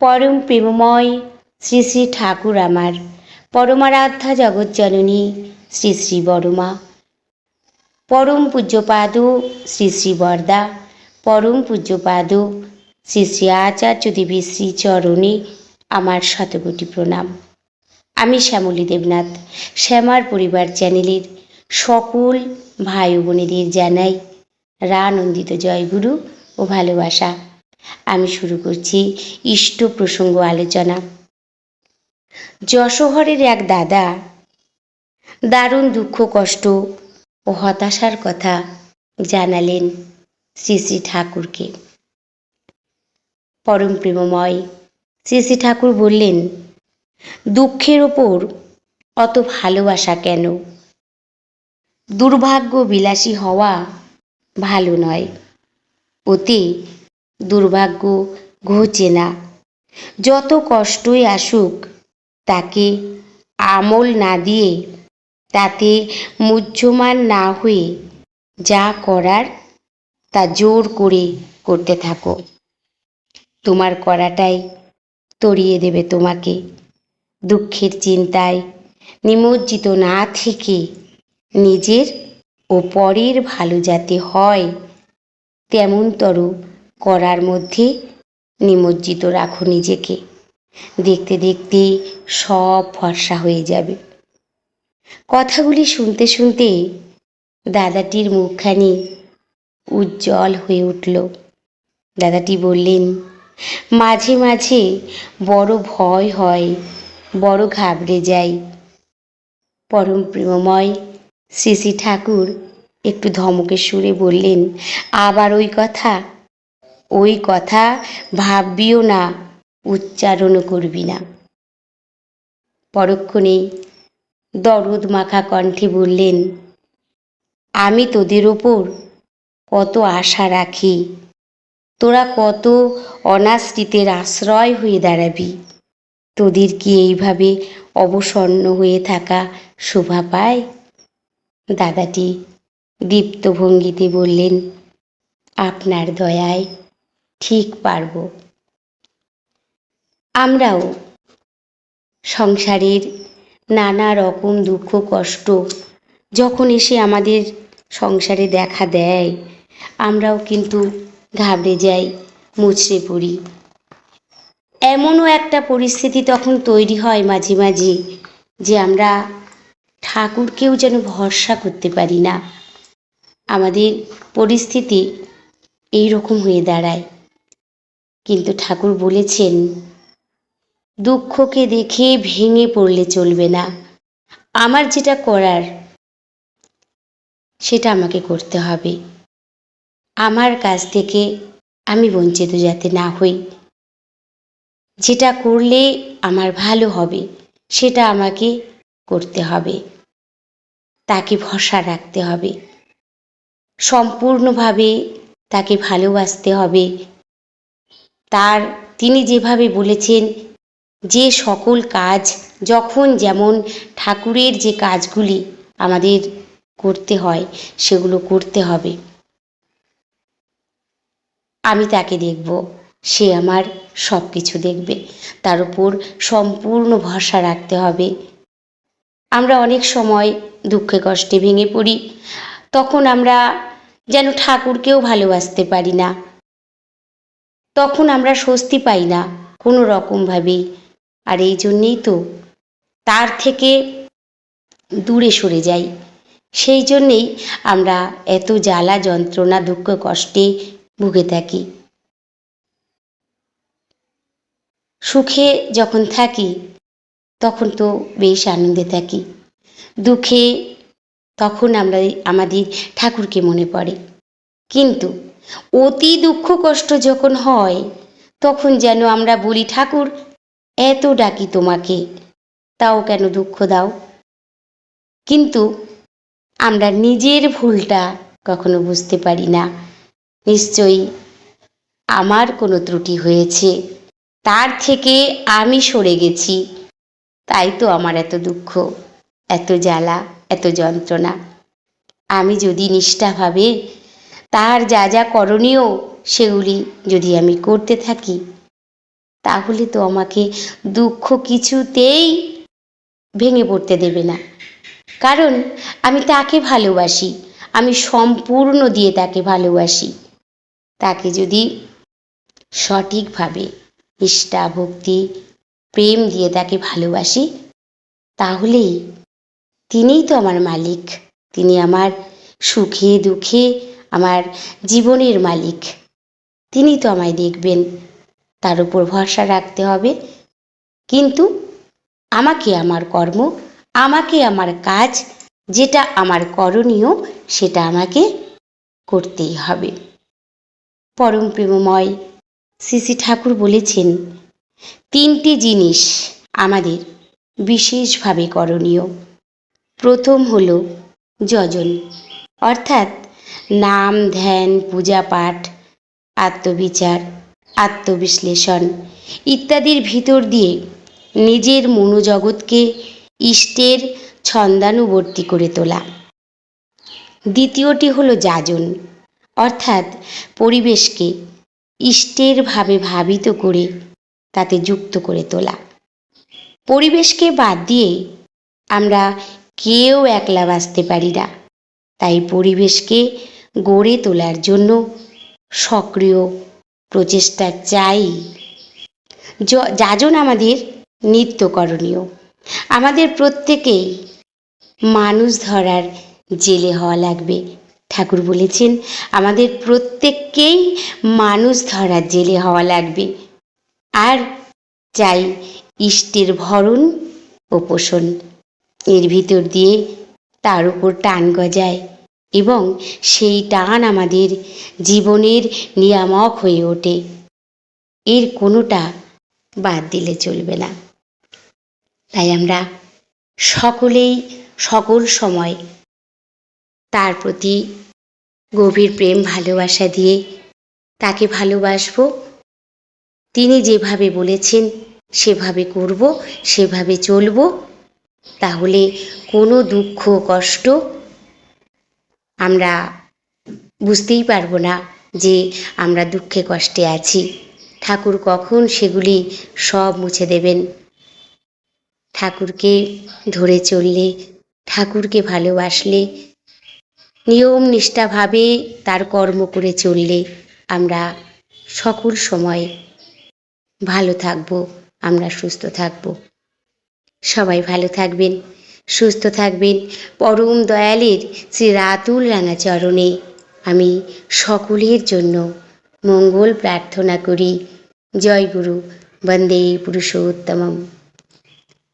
পরম প্রেমময় শ্রী শ্রী ঠাকুর আমার পরমারাধ্যা জগজ্জননী শ্রী শ্রী বড়মা, পরম পূজ্যপাদ শ্রী শ্রী বরদা, পরম পূজ্যপাদ শ্রী শ্রী আচার্য দেবী শ্রী চরণে আমার শতকোটি প্রণাম। আমি শ্যামলী দেবনাথ, শ্যামার পরিবার চ্যানেলের সকল ভাই ও বোনেদের জানাই রানন্দিত জয়গুরু ও ভালোবাসা। আমি শুরু করছি ইষ্ট প্রসঙ্গ আলোচনা। যশোহরের এক দাদা দারুণ দুঃখ কষ্ট ও হতাশার কথা জানালেন শ্রী শ্রী ঠাকুরকে। পরম প্রেমময় শ্রী শ্রী ঠাকুর বললেন, দুঃখের ওপর অত ভালোবাসা কেন? দুর্ভাগ্য বিলাসী হওয়া ভালো নয়, ওতে দুর্ভাগ্য ঘোচে না। যত কষ্টই আসুক তাকে আমল না দিয়ে, তাতে মুহ্যমান না হয়ে যা করার তা জোর করে করতে থাকো। তোমার করাটাই তরিয়ে দেবে তোমাকে। দুঃখের চিন্তায় নিমজ্জিত না থেকে নিজের ও পরের ভালো যাতে হয় তেমনতর করার মধ্যে নিমজ্জিত রাখো নিজেকে। দেখতে দেখতে সব ফর্সা হয়ে যাবে। কথাগুলি শুনতে শুনতে দাদাটির মুখখানি উজ্জ্বল হয়ে উঠল। দাদাটি বললেন, মাঝে মাঝে বড় ভয় হয়, বড় ঘাবড়ে যাই। পরম প্রেমময় শ্রী শ্রী ঠাকুর একটু ধমকের সুরে বললেন, আবার ওই কথা ভাববিও না, উচ্চারণও করবি না। পরক্ষণেই দরদ মাখা কণ্ঠে বললেন, আমি তোদের ওপর কত আশা রাখি, তোরা কত অনাশ্রিতের আশ্রয় হয়ে দাঁড়াবি। তোদের কি এইভাবে অবসন্ন হয়ে থাকা শোভা পায়? দাদাটি দীপ্ত ভঙ্গিতে বললেন, আপনার দয়ায় ঠিক পারব। আমরাও সংসারের নানা রকম দুঃখ কষ্ট যখন এসে আমাদের সংসারে দেখা দেয়, আমরাও কিন্তু ঘাবড়ে যাই, মুচড়ে পড়ি। এমনও একটা পরিস্থিতি তখন তৈরি হয় মাঝে মাঝে যে আমরা ঠাকুরকেও যেন ভরসা করতে পারি না। আমাদের পরিস্থিতি এই রকম হয়ে দাঁড়ায়। কিন্তু ঠাকুর বলেছেন, দুঃখকে দেখে ভেঙে পড়লে চলবে না। আমার যেটা করার সেটা আমাকে করতে হবে। আমার কাছ থেকে আমি বঞ্চিত যাতে না হই। যেটা করলে আমার ভালো হবে সেটা আমাকে করতে হবে। তাকে ভরসা রাখতে হবে, সম্পূর্ণভাবে তাকে ভালোবাসতে হবে। তিনি যেভাবে বলেছেন যে সকল কাজ যখন যেমন ঠাকুরের যে কাজগুলি আমাদের করতে হয় সেগুলো করতে হবে। আমি তাকে দেখব, সে আমার সব কিছু দেখবে। তার উপর সম্পূর্ণ ভরসা রাখতে হবে। আমরা অনেক সময় দুঃখে কষ্টে ভেঙে পড়ি, তখন আমরা যেন ঠাকুরকেও ভালোবাসতে পারি না। তখন আমরা স্বস্তি পাই না কোনো রকমভাবেই। আর এই জন্যেই তো তার থেকে দূরে সরে যাই। সেই জন্যেই আমরা এত জ্বালা যন্ত্রণা দুঃখ কষ্টে ভুগে থাকি। সুখে যখন থাকি তখন তো বেশ আনন্দে থাকি, দুঃখে তখন আমরা আমাদের ঠাকুরকে মনে পড়ে। কিন্তু অতি দুঃখ কষ্ট যখন হয় তখন যেন আমরা বলি, ঠাকুর এত ডাকি তোমাকে, তাও কেন দুঃখ দাও? কিন্তু আমরা নিজের ভুলটা কখনো বুঝতে পারি না। নিশ্চয়ই আমার কোনো ত্রুটি হয়েছে, তার থেকে আমি সরে গেছি, তাই তো আমার এত দুঃখ, এত জ্বালা, এত যন্ত্রণা। আমি যদি নিষ্ঠাভাবে তার যা যা করণীয় সেগুলি যদি আমি করতে থাকি, তাহলে তো আমাকে দুঃখ কিছুতেই ভেঙে পড়তে দেবে না, কারণ আমি তাকে ভালোবাসি, আমি সম্পূর্ণ দিয়ে তাকে ভালোবাসি। তাকে যদি সঠিকভাবে নিষ্ঠা, ভক্তি, প্রেম দিয়ে তাকে ভালোবাসি, তাহলেই তিনিই তো আমার মালিক, তিনি আমার সুখে দুঃখে আমার জীবনের মালিক, তিনি তো আমায় দেখবেন। তার উপর ভরসা রাখতে হবে, কিন্তু আমাকে আমার কর্ম, আমাকে আমার কাজ, যেটা আমার করণীয় সেটা আমাকে করতেই হবে। পরম প্রেমময় শ্রী শ্রী ঠাকুর বলেছেন, তিনটি জিনিস আমাদের বিশেষভাবে করণীয়। প্রথম হলো যজন, অর্থাৎ নাম, ধ্যান, পূজা পাঠ, আত্মবিচার, আত্মবিশ্লেষণ ইত্যাদির ভিতর দিয়ে নিজের মনোজগৎকে ইষ্টের ছন্দানুবর্তী করে তোলা। দ্বিতীয়টি হলো যাজন, অর্থাৎ পরিবেশকে ইষ্টের ভাবে ভাবিত করে তাতে যুক্ত করে তোলা। পরিবেশকে বাদ দিয়ে আমরা কেউ একলা বাঁচতে পারি না, তাই পরিবেশকে গড়ে তোলার জন্য সক্রিয় প্রচেষ্টা চাই। যাজন আমাদের নিত্যকরণীয়। আমাদের প্রত্যেকেই মানুষ ধরার জেলে হওয়া লাগবে। ঠাকুর বলেছেন, আমাদের প্রত্যেককেই মানুষ ধরার জেলে হওয়া লাগবে। আর চাই ইষ্টের ভরণ ও পোষণ, এর ভিতর দিয়ে তার উপর টান গজায় এবং সেই টান আমাদের জীবনের নিয়ামক হয়ে ওঠে। এর কোনোটা বাদ দিলে চলবে না। তাই আমরা সকলেই সকল সময় তার প্রতি গভীর প্রেম ভালোবাসা দিয়ে তাকে ভালোবাসবো। তিনি যেভাবে বলেছেন সেভাবে করব, সেভাবে চলব। তাহলে কোনো দুঃখ কষ্ট আমরা বুঝতেই পারবো না যে আমরা দুঃখে কষ্টে আছি। ঠাকুর কখন সেগুলি সব মুছে দেবেন। ঠাকুরকে ধরে চললে, ঠাকুরকে ভালোবাসলে, নিয়ম নিষ্ঠাভাবে তার কর্ম করে চললে আমরা সকল সময় ভালো থাকব, আমরা সুস্থ থাকব। সবাই ভালো থাকবেন, সুস্থ থাকবেন। পরম দয়ালের শ্রী রাতুল রাঙা চরণে আমি সকলের জন্য মঙ্গল প্রার্থনা করি। জয় গুরু, বন্দে পুরুষোত্তমম।